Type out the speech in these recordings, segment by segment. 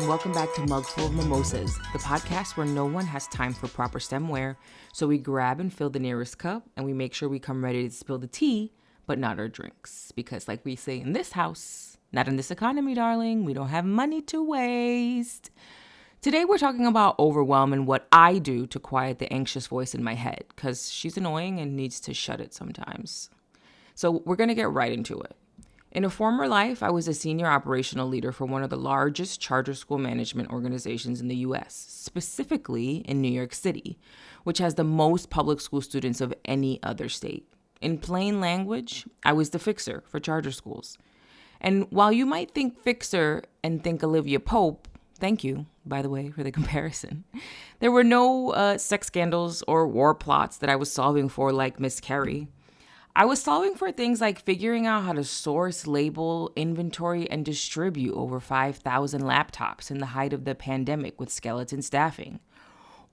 welcome back to Mugful of Mimosas, the podcast where no one has time for proper stemware, so we grab and fill the nearest cup, and we make sure we come ready to spill the tea, but not our drinks. Because like we say in this house, not in this economy, darling, we don't have money to waste. Today we're talking about overwhelm and what I do to quiet the anxious voice in my head, because she's annoying and needs to shut it sometimes. So we're going to get right into it. In a former life, I was a senior operational leader for one of the largest charter school management organizations in the U.S., specifically in New York City, which has the most public school students of any other state. In plain language, I was the fixer for charter schools. And while you might think fixer and think Olivia Pope, thank you, by the way, for the comparison, there were no sex scandals or war plots that I was solving for like Miss Carey. I was solving for things like figuring out how to source, label, inventory, and distribute over 5,000 laptops in the height of the pandemic with skeleton staffing.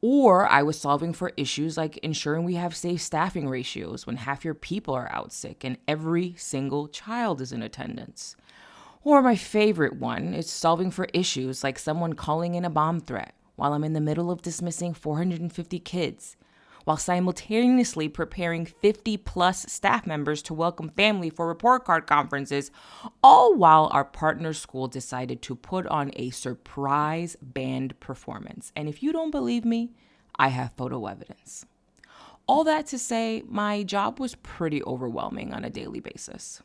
Or I was solving for issues like ensuring we have safe staffing ratios when half your people are out sick and every single child is in attendance. Or my favorite one is solving for issues like someone calling in a bomb threat while I'm in the middle of dismissing 450 kids, while simultaneously preparing 50 plus staff members to welcome family for report card conferences, all while our partner school decided to put on a surprise band performance. And if you don't believe me, I have photo evidence. All that to say, my job was pretty overwhelming on a daily basis.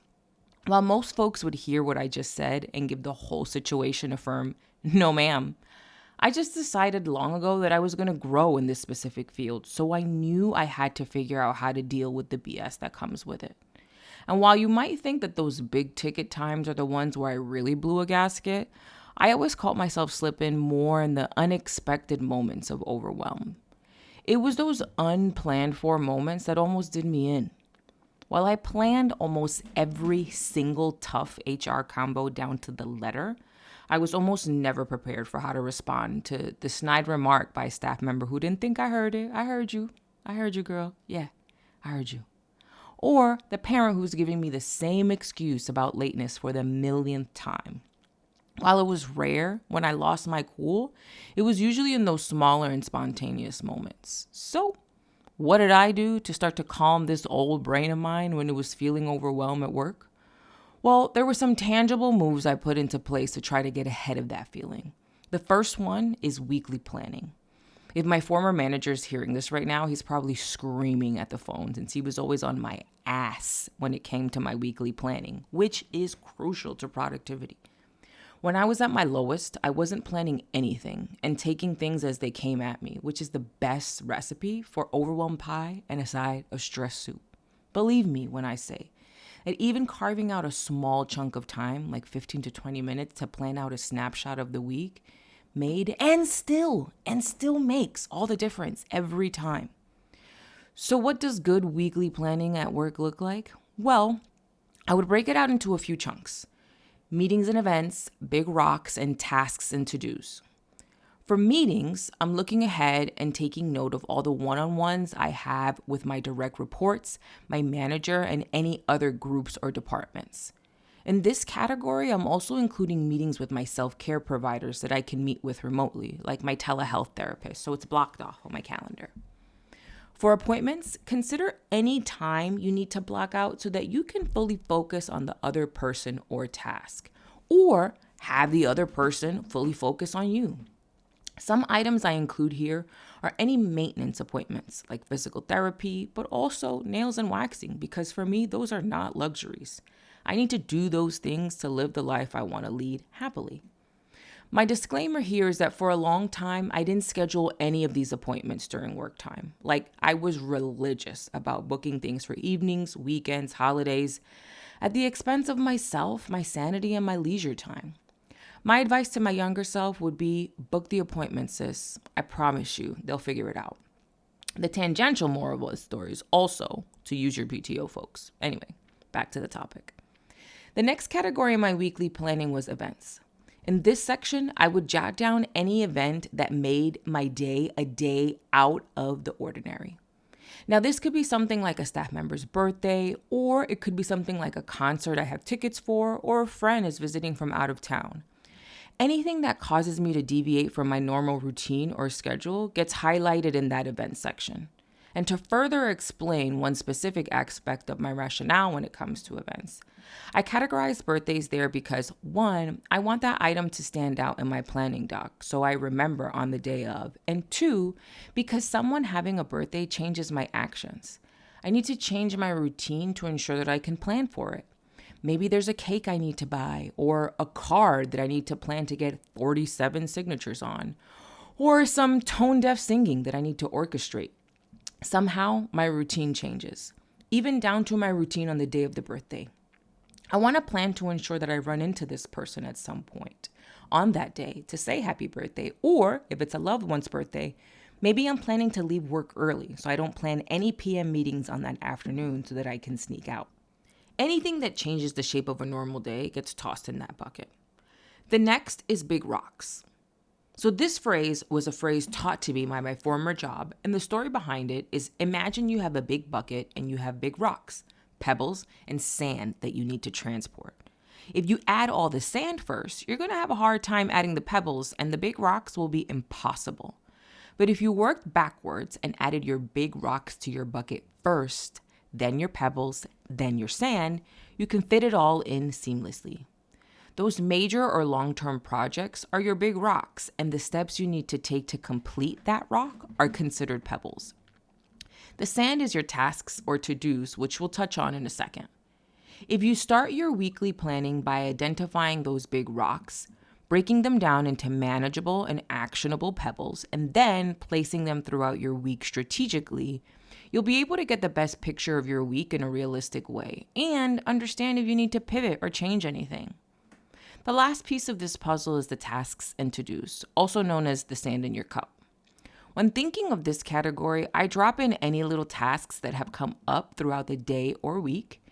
While most folks would hear what I just said and give the whole situation a firm, no ma'am, I just decided long ago that I was going to grow in this specific field, so I knew I had to figure out how to deal with the BS that comes with it. And while you might think that those big ticket times are the ones where I really blew a gasket, I always caught myself slipping more in the unexpected moments of overwhelm. It was those unplanned for moments that almost did me in. While I planned almost every single tough HR combo down to the letter, I was almost never prepared for how to respond to the snide remark by a staff member who didn't think I heard it. I heard you. I heard you, girl. Yeah, I heard you. Or the parent who's giving me the same excuse about lateness for the millionth time. While it was rare when I lost my cool, it was usually in those smaller and spontaneous moments. So, what did I do to start to calm this old brain of mine when it was feeling overwhelmed at work? Well, there were some tangible moves I put into place to try to get ahead of that feeling. The first one is weekly planning. If my former manager is hearing this right now, he's probably screaming at the phone since he was always on my ass when it came to my weekly planning, which is crucial to productivity. When I was at my lowest, I wasn't planning anything and taking things as they came at me, which is the best recipe for overwhelm pie and a side of stress soup. Believe me when I say that even carving out a small chunk of time, like 15 to 20 minutes to plan out a snapshot of the week, made and still makes all the difference every time. So what does good weekly planning at work look like? Well, I would break it out into a few chunks: meetings and events, big rocks, and tasks and to-dos. For meetings, I'm looking ahead and taking note of all the one-on-ones I have with my direct reports, my manager, and any other groups or departments. In this category, I'm also including meetings with my self-care providers that I can meet with remotely, like my telehealth therapist, so it's blocked off on my calendar. For appointments, consider any time you need to block out so that you can fully focus on the other person or task, or have the other person fully focus on you. Some items I include here are any maintenance appointments like physical therapy, but also nails and waxing, because for me, those are not luxuries. I need to do those things to live the life I want to lead happily. My disclaimer here is that for a long time, I didn't schedule any of these appointments during work time. Like, I was religious about booking things for evenings, weekends, holidays, at the expense of myself, my sanity, and my leisure time. My advice to my younger self would be book the appointment, sis. I promise you, they'll figure it out. The tangential moral of the story is also to use your PTO, folks. Anyway, back to the topic. The next category in my weekly planning was events. In this section, I would jot down any event that made my day a day out of the ordinary. Now, this could be something like a staff member's birthday, or it could be something like a concert I have tickets for, or a friend is visiting from out of town. Anything that causes me to deviate from my normal routine or schedule gets highlighted in that event section. And to further explain one specific aspect of my rationale when it comes to events, I categorize birthdays there because 1, I want that item to stand out in my planning doc so I remember on the day of, and 2, because someone having a birthday changes my actions. I need to change my routine to ensure that I can plan for it. Maybe there's a cake I need to buy, or a card that I need to plan to get 47 signatures on, or some tone-deaf singing that I need to orchestrate. Somehow, my routine changes, even down to my routine on the day of the birthday. I want to plan to ensure that I run into this person at some point on that day to say happy birthday, or if it's a loved one's birthday, maybe I'm planning to leave work early so I don't plan any PM meetings on that afternoon so that I can sneak out. Anything that changes the shape of a normal day gets tossed in that bucket. The next is big rocks. So this phrase was a phrase taught to me by my former job, and the story behind it is imagine you have a big bucket and you have big rocks, pebbles, and sand that you need to transport. If you add all the sand first, you're going to have a hard time adding the pebbles, and the big rocks will be impossible. But if you worked backwards and added your big rocks to your bucket first, then your pebbles, then your sand, you can fit it all in seamlessly. Those major or long-term projects are your big rocks, and the steps you need to take to complete that rock are considered pebbles. The sand is your tasks or to-dos, which we'll touch on in a second. If you start your weekly planning by identifying those big rocks, breaking them down into manageable and actionable pebbles, and then placing them throughout your week strategically, you'll be able to get the best picture of your week in a realistic way and understand if you need to pivot or change anything. The last piece of this puzzle is the tasks and to-dos, also known as the sand in your cup. When thinking of this category, I drop in any little tasks that have come up throughout the day or week.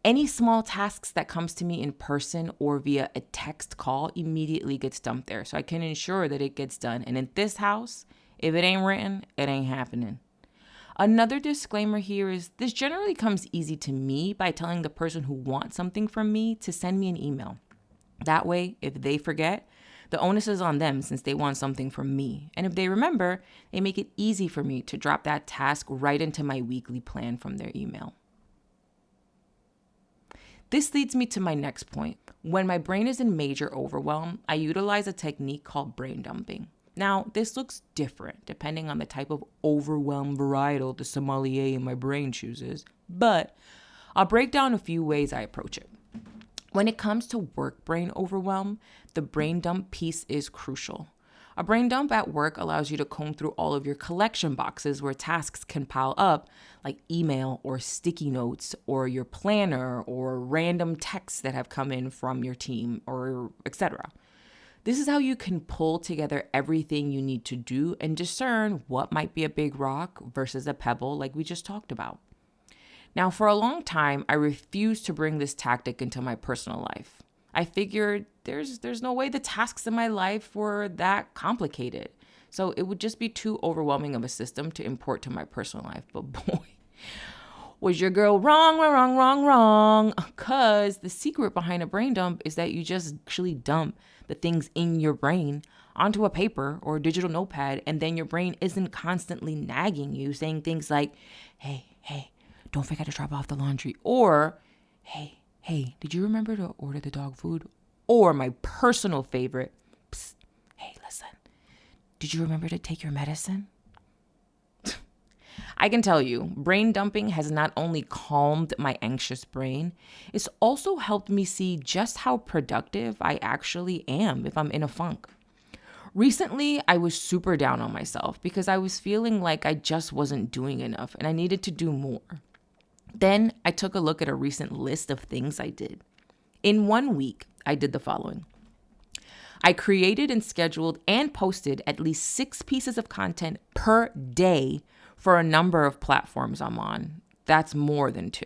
Any small tasks that comes to me in person or via a text call immediately gets dumped there, so I can ensure that it gets done. And in this house, if it ain't written, it ain't happening. Another disclaimer here is this generally comes easy to me by telling the person who wants something from me to send me an email. That way, if they forget, the onus is on them since they want something from me. And if they remember, they make it easy for me to drop that task right into my weekly plan from their email. This leads me to my next point. When my brain is in major overwhelm, I utilize a technique called brain dumping. Now, this looks different depending on the type of overwhelm varietal the sommelier in my brain chooses, but I'll break down a few ways I approach it. When it comes to work brain overwhelm, the brain dump piece is crucial. A brain dump at work allows you to comb through all of your collection boxes where tasks can pile up, like email or sticky notes or your planner or random texts that have come in from your team or etc. This is how you can pull together everything you need to do and discern what might be a big rock versus a pebble like we just talked about. Now, for a long time, I refused to bring this tactic into my personal life. I figured there's no way the tasks in my life were that complicated. So it would just be too overwhelming of a system to import to my personal life. But boy, was your girl wrong. Because the secret behind a brain dump is that you just actually dump the things in your brain onto a paper or a digital notepad, and then your brain isn't constantly nagging you, saying things like, hey, don't forget to drop off the laundry. Or, hey, did you remember to order the dog food? Or my personal favorite, psst, hey, listen, did you remember to take your medicine? I can tell you, brain dumping has not only calmed my anxious brain, it's also helped me see just how productive I actually am if I'm in a funk. Recently, I was super down on myself because I was feeling like I just wasn't doing enough and I needed to do more. Then I took a look at a recent list of things I did. In 1 week, I did the following. I created and scheduled and posted at least 6 pieces of content per day for a number of platforms I'm on. That's more than 2.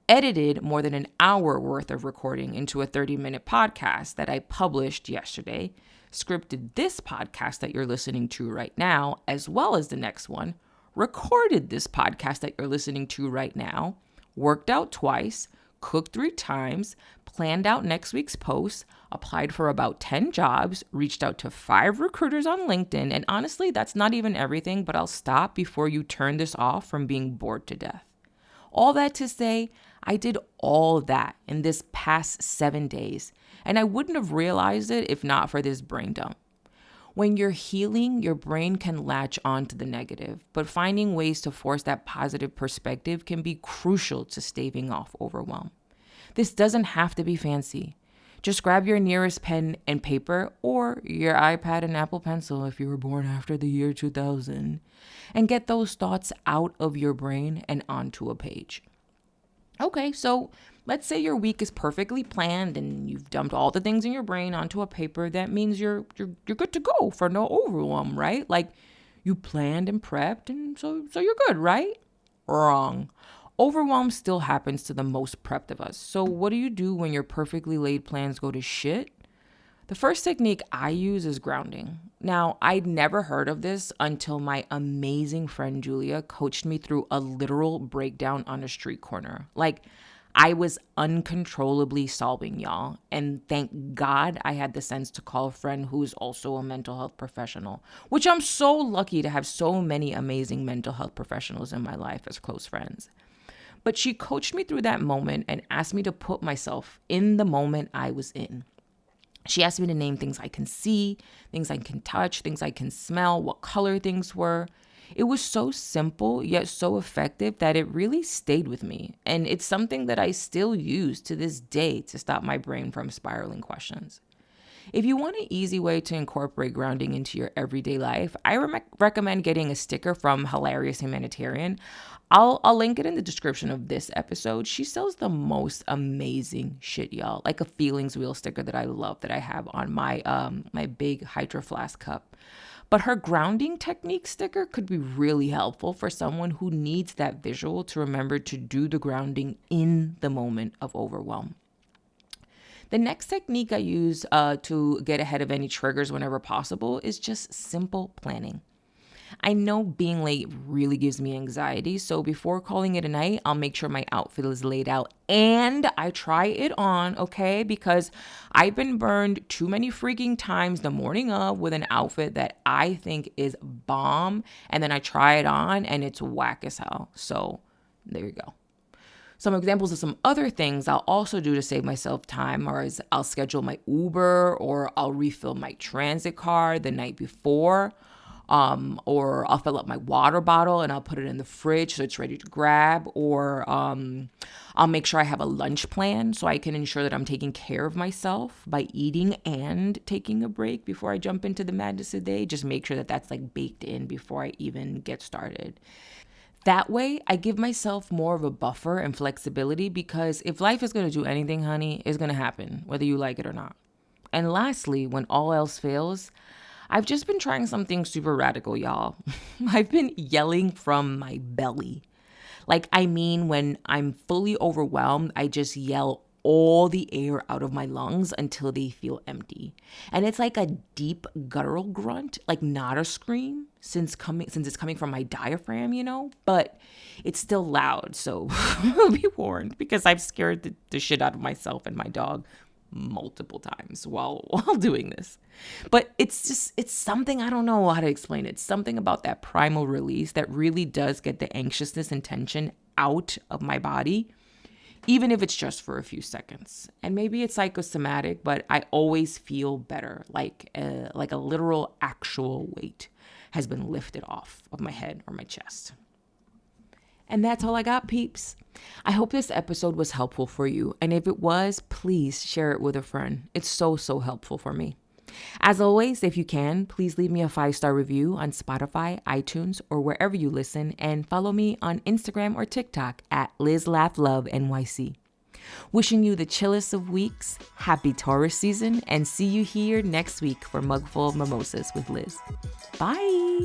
Edited more than an hour worth of recording into a 30-minute podcast that I published yesterday. Scripted this podcast that you're listening to right now, as well as the next one. Recorded this podcast that you're listening to right now, worked out twice, cooked 3 times, planned out next week's post, applied for about 10 jobs, reached out to 5 recruiters on LinkedIn, and honestly, that's not even everything, but I'll stop before you turn this off from being bored to death. All that to say, I did all that in this past 7 days, and I wouldn't have realized it if not for this brain dump. When you're healing, your brain can latch on to the negative, but finding ways to force that positive perspective can be crucial to staving off overwhelm. This doesn't have to be fancy. Just grab your nearest pen and paper or your iPad and Apple Pencil if you were born after the year 2000 and get those thoughts out of your brain and onto a page. Okay, so let's say your week is perfectly planned and you've dumped all the things in your brain onto a paper. That means you're good to go for no overwhelm, right? Like you planned and prepped and so you're good, right? Wrong. Overwhelm still happens to the most prepped of us. So what do you do when your perfectly laid plans go to shit? The first technique I use is grounding. Now, I'd never heard of this until my amazing friend Julia coached me through a literal breakdown on a street corner. Like, I was uncontrollably sobbing, y'all. And thank God I had the sense to call a friend who's also a mental health professional, which I'm so lucky to have so many amazing mental health professionals in my life as close friends. But she coached me through that moment and asked me to put myself in the moment I was in. She asked me to name things I can see, things I can touch, things I can smell, what color things were. It was so simple, yet so effective that it really stayed with me. And it's something that I still use to this day to stop my brain from spiraling questions. If you want an easy way to incorporate grounding into your everyday life, I recommend getting a sticker from Hilarious Humanitarian. I'll link it in the description of this episode. She sells the most amazing shit, y'all. Like a feelings wheel sticker that I love that I have on my my big Hydro Flask cup. But her grounding technique sticker could be really helpful for someone who needs that visual to remember to do the grounding in the moment of overwhelm. The next technique I use to get ahead of any triggers whenever possible is just simple planning. I know being late really gives me anxiety, so before calling it a night, I'll make sure my outfit is laid out and I try it on, okay? Because I've been burned too many freaking times the morning of with an outfit that I think is bomb, and then I try it on and it's whack as hell. So there you go. Some examples of some other things I'll also do to save myself time is I'll schedule my Uber or I'll refill my transit card the night before. Or I'll fill up my water bottle and I'll put it in the fridge so it's ready to grab. Or I'll make sure I have a lunch plan so I can ensure that I'm taking care of myself by eating and taking a break before I jump into the madness of the day. Just make sure that that's like baked in before I even get started. That way, I give myself more of a buffer and flexibility because if life is going to do anything, honey, it's going to happen, whether you like it or not. And lastly, when all else fails, I've just been trying something super radical, y'all. I've been yelling from my belly. When I'm fully overwhelmed, I just yell all the air out of my lungs until they feel empty. And it's like a deep guttural grunt, like not a scream since it's coming from my diaphragm, but it's still loud. So be warned because I've scared the shit out of myself and my dog multiple times while doing this. But it's something, I don't know how to explain it. It's something about that primal release that really does get the anxiousness and tension out of my body, even if it's just for a few seconds. And maybe it's psychosomatic, but I always feel better, like a literal actual weight has been lifted off of my head or my chest. And that's all I got, peeps. I hope this episode was helpful for you. And if it was, please share it with a friend. It's so helpful for me. As always, if you can, please leave me a 5-star review on Spotify, iTunes, or wherever you listen. And follow me on Instagram or TikTok at LizLaughLoveNYC. Wishing you the chillest of weeks, happy Taurus season, and see you here next week for Mugful of Mimosas with Liz. Bye!